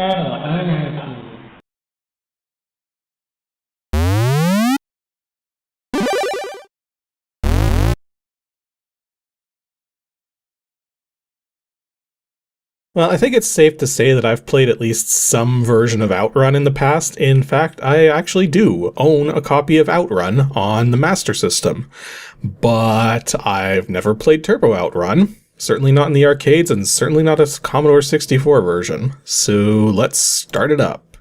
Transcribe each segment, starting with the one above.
NNRG. Well, I think it's safe to say that I've played at least some version of OutRun in the past. In fact, I actually do own a copy of OutRun on the Master System. But I've never played Turbo OutRun, certainly not in the arcades, and certainly not a Commodore 64 version. So let's start it up.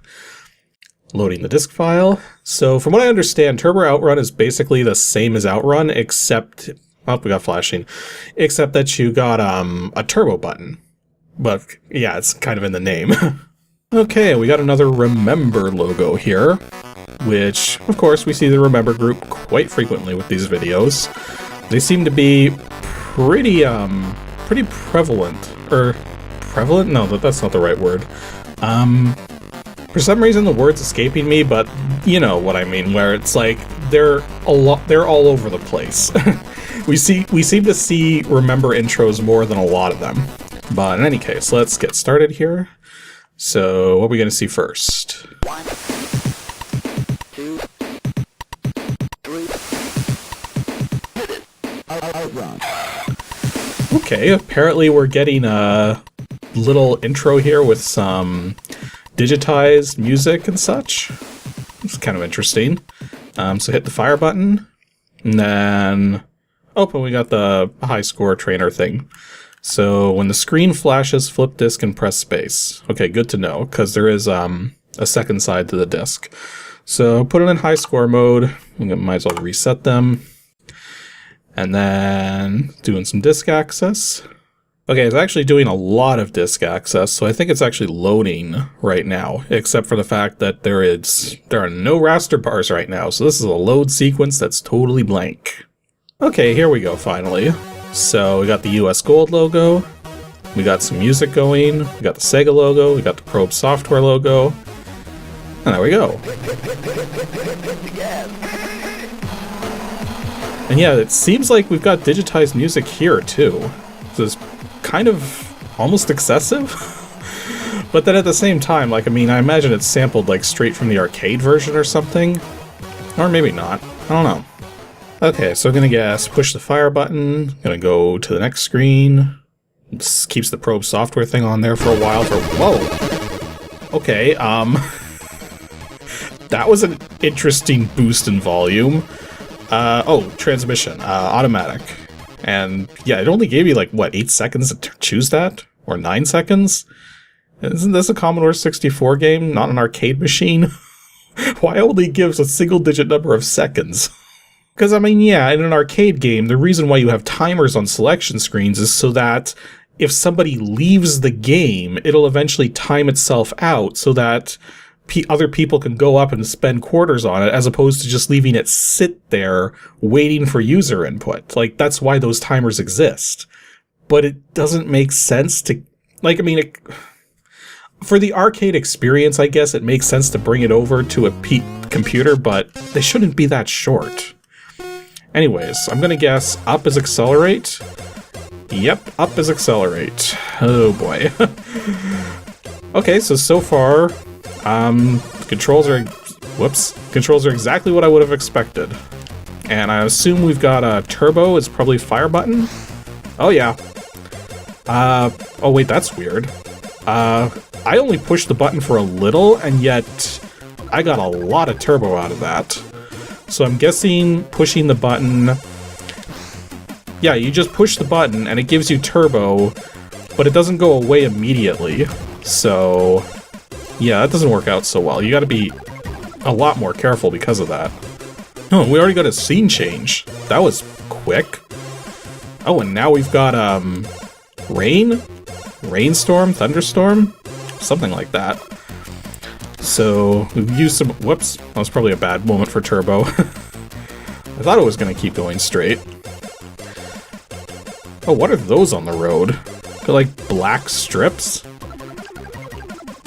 Loading the disk file. So from what I understand, Turbo OutRun is basically the same as OutRun, except... oh, we got flashing. Except that you got a turbo button. But yeah, it's kind of in the name. Okay, we got another Remember logo here, which, of course, we see the Remember group quite frequently with these videos. They seem to be pretty prevalent. Or, prevalent? No, that's not the right word. For some reason the word's escaping me, but you know what I mean, where it's like, they're all over the place. we seem to see Remember intros more than a lot of them. But in any case, let's get started here. So, what are we going to see first? 1, 2, 3. OutRun. Okay, apparently we're getting a little intro here with some digitized music and such. It's kind of interesting. So hit the fire button, and then... oh, and we got the high score trainer thing. So when the screen flashes, flip disk and press space. Okay, good to know, because there is a second side to the disk. So put it in high score mode. We might as well reset them. And then doing some disk access. Okay, it's actually doing a lot of disk access, so I think it's actually loading right now, except for the fact that there are no raster bars right now. So this is a load sequence that's totally blank. Okay, here we go finally. So we got the US Gold logo, we got some music going, we got the SEGA logo, we got the Probe Software logo, and there we go. And yeah, it seems like we've got digitized music here too. So it's kind of almost excessive. But then at the same time, like, I mean, I imagine it's sampled like straight from the arcade version or something. Or maybe not, I don't know. Okay, so I'm gonna guess push the fire button, gonna go to the next screen. This keeps the Probe Software thing on there for a while whoa! Okay, that was an interesting boost in volume. Oh, transmission, automatic. And yeah, it only gave you like, what, 8 seconds to choose that? Or 9 seconds? Isn't this a Commodore 64 game, not an arcade machine? Why only gives a single digit number of seconds? Because, I mean, yeah, in an arcade game, the reason why you have timers on selection screens is so that if somebody leaves the game, it'll eventually time itself out so that other people can go up and spend quarters on it, as opposed to just leaving it sit there waiting for user input. Like, that's why those timers exist. But it doesn't make sense to... like, I mean, for the arcade experience, I guess it makes sense to bring it over to a computer, but they shouldn't be that short. Anyways, I'm gonna guess up is accelerate. Yep, up is accelerate. Oh boy. Okay, so far, controls are exactly what I would have expected. And I assume we've got a turbo, it's probably fire button. Oh yeah. Oh wait, that's weird. I only pushed the button for a little, and yet I got a lot of turbo out of that. So I'm guessing pushing the button... yeah, you just push the button and it gives you turbo, but it doesn't go away immediately. So, yeah, that doesn't work out so well. You gotta be a lot more careful because of that. Oh, we already got a scene change. That was quick. Oh, and now we've got, rain? Rainstorm? Thunderstorm? Something like that. So, we've used some... whoops, that was probably a bad moment for turbo. I thought it was going to keep going straight. Oh, what are those on the road? They're like black strips?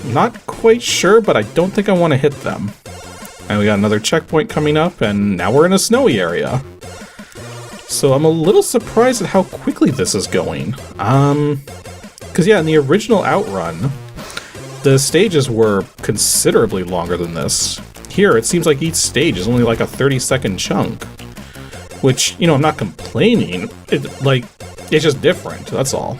Not quite sure, but I don't think I want to hit them. And we got another checkpoint coming up, and now we're in a snowy area. So I'm a little surprised at how quickly this is going. Because yeah, in the original OutRun, the stages were considerably longer than this. Here, it seems like each stage is only like a 30-second chunk. Which, you know, I'm not complaining. It's just different, that's all.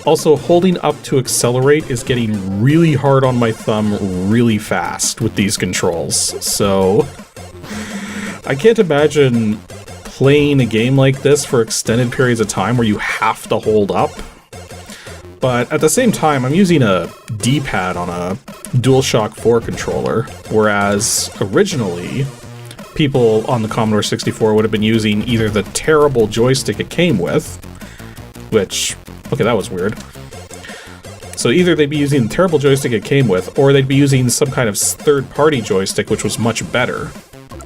Also, holding up to accelerate is getting really hard on my thumb really fast with these controls. So, I can't imagine playing a game like this for extended periods of time where you have to hold up. But at the same time, I'm using a D-pad on a DualShock 4 controller, whereas originally, people on the Commodore 64 would have been using either the terrible joystick it came with, which, okay, that was weird. So either they'd be using the terrible joystick it came with, or they'd be using some kind of third-party joystick, which was much better.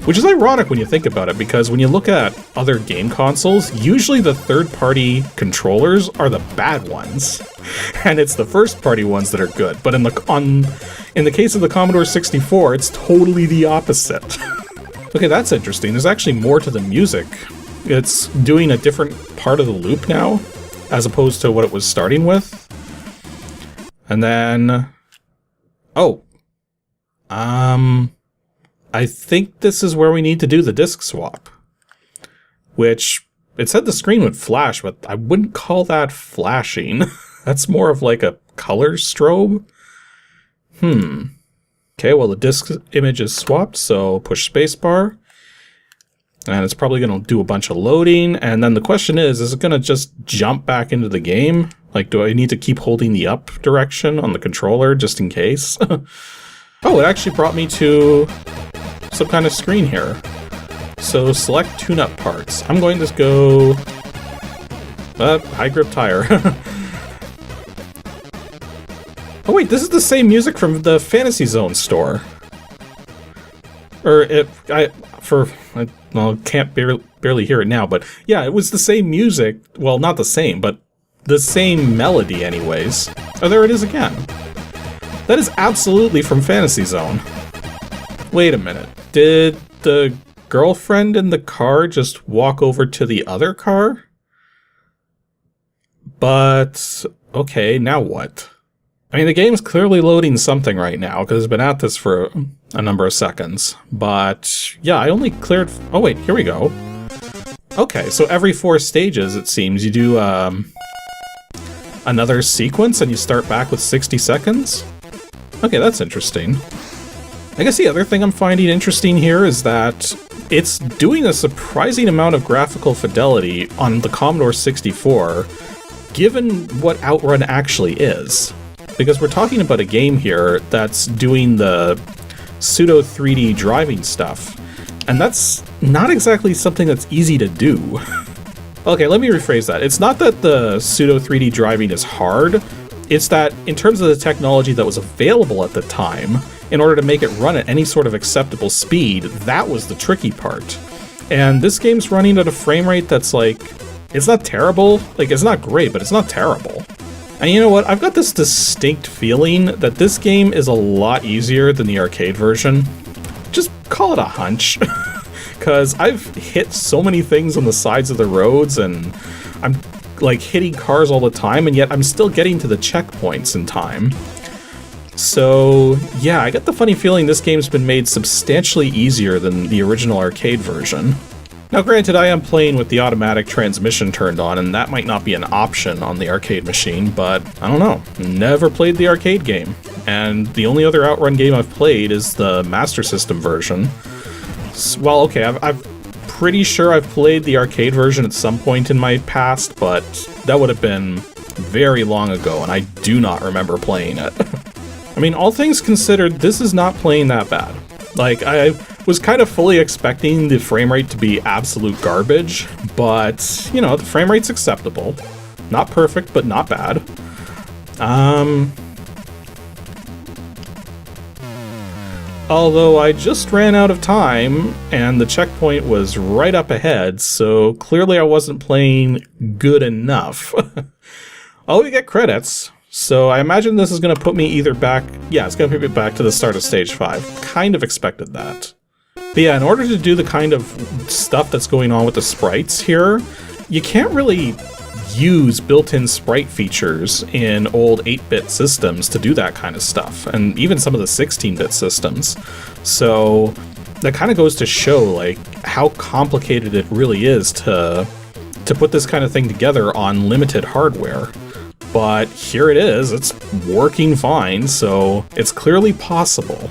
Which is ironic when you think about it, because when you look at other game consoles, usually the third-party controllers are the bad ones. And it's the first-party ones that are good. But in the case of the Commodore 64, it's totally the opposite. Okay, that's interesting. There's actually more to the music. It's doing a different part of the loop now, as opposed to what it was starting with. And then... oh. I think this is where we need to do the disc swap. Which, it said the screen would flash, but I wouldn't call that flashing. That's more of like a color strobe. Okay, well the disc image is swapped, so push spacebar. And it's probably going to do a bunch of loading, and then the question is it going to just jump back into the game? Like, do I need to keep holding the up direction on the controller just in case? Oh, it actually brought me to some kind of screen here. So select tune-up parts. I'm going to go high grip tire. Oh wait, this is the same music from the Fantasy Zone store. Or can't barely hear it now, but yeah, it was the same music. Well, not the same, but the same melody anyways. Oh, there it is again. That is absolutely from Fantasy Zone. Wait a minute. Did the girlfriend in the car just walk over to the other car? But, okay, now what? I mean, the game's clearly loading something right now, because it's been at this for a number of seconds. But, yeah, I only cleared... oh, wait, here we go. Okay, so every 4 stages, it seems, you do another sequence, and you start back with 60 seconds? Okay, that's interesting. I guess the other thing I'm finding interesting here is that it's doing a surprising amount of graphical fidelity on the Commodore 64, given what OutRun actually is. Because we're talking about a game here that's doing the pseudo 3D driving stuff, and that's not exactly something that's easy to do. Okay, let me rephrase that. It's not that the pseudo 3D driving is hard, it's that in terms of the technology that was available at the time, in order to make it run at any sort of acceptable speed, that was the tricky part. And this game's running at a frame rate that's like, it's not terrible, like it's not great, but it's not terrible. And you know what, I've got this distinct feeling that this game is a lot easier than the arcade version. Just call it a hunch. Because I've hit so many things on the sides of the roads, and I'm like hitting cars all the time, and yet I'm still getting to the checkpoints in time. So yeah, I get the funny feeling this game's been made substantially easier than the original arcade version. Now granted, I am playing with the automatic transmission turned on, and that might not be an option on the arcade machine, but I don't know. Never played the arcade game, and the only other OutRun game I've played is the Master System version. Well, okay, I'm pretty sure I've played the arcade version at some point in my past, but that would have been very long ago, and I do not remember playing it. I mean, all things considered, this is not playing that bad. Like, I was kind of fully expecting the frame rate to be absolute garbage, but, you know, the frame rate's acceptable. Not perfect, but not bad. Although I just ran out of time, and the checkpoint was right up ahead, so clearly I wasn't playing good enough. Oh, we get credits. So I imagine this is going to put me either back... yeah, it's going to put me back to the start of Stage 5. Kind of expected that. But yeah, in order to do the kind of stuff that's going on with the sprites here, you can't really use built-in sprite features in old 8-bit systems to do that kind of stuff, and even some of the 16-bit systems. So that kind of goes to show like how complicated it really is to put this kind of thing together on limited hardware. But here it is, it's working fine, so it's clearly possible.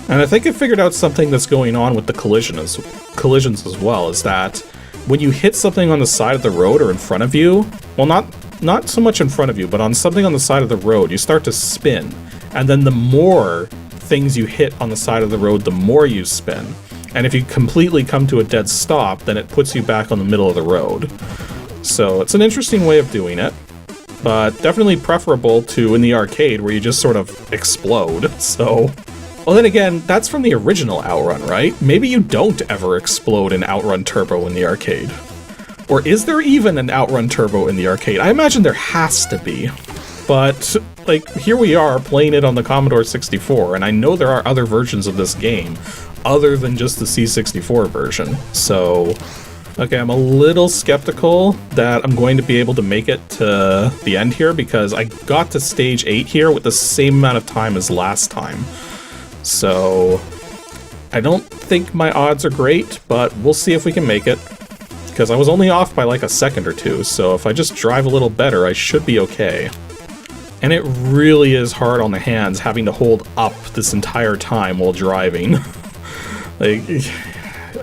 And I think I figured out something that's going on with the collisions as well, is that when you hit something on the side of the road or in front of you, well, not so much in front of you, but on something on the side of the road, you start to spin. And then the more things you hit on the side of the road, the more you spin. And if you completely come to a dead stop, then it puts you back on the middle of the road. So it's an interesting way of doing it, but definitely preferable to in the arcade where you just sort of explode, so... Well, then again, that's from the original OutRun, right? Maybe you don't ever explode in OutRun Turbo in the arcade. Or is there even an OutRun Turbo in the arcade? I imagine there has to be. But, like, here we are playing it on the Commodore 64, and I know there are other versions of this game other than just the C64 version. So, okay, I'm a little skeptical that I'm going to be able to make it to the end here, because I got to stage 8 here with the same amount of time as last time. So, I don't think my odds are great, but we'll see if we can make it. Because I was only off by like a second or two, so if I just drive a little better, I should be okay. And it really is hard on the hands having to hold up this entire time while driving. Like,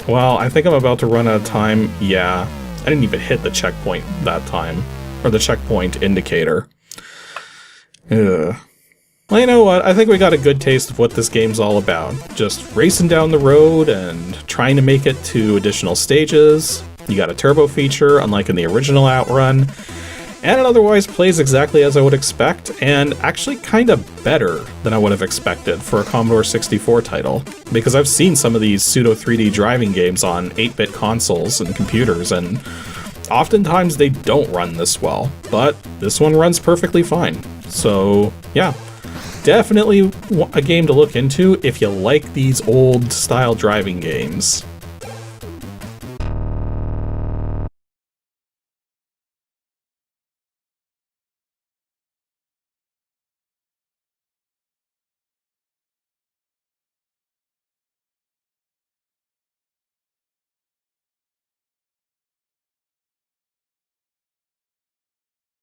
well, I think I'm about to run out of time. Yeah, I didn't even hit the checkpoint that time. Or the checkpoint indicator. Ugh. Well, you know what? I think we got a good taste of what this game's all about. Just racing down the road and trying to make it to additional stages. You got a turbo feature, unlike in the original OutRun. And it otherwise plays exactly as I would expect, and actually kind of better than I would have expected for a Commodore 64 title. Because I've seen some of these pseudo 3D driving games on 8-bit consoles and computers, and oftentimes they don't run this well. But this one runs perfectly fine. So, yeah. Definitely a game to look into if you like these old style driving games.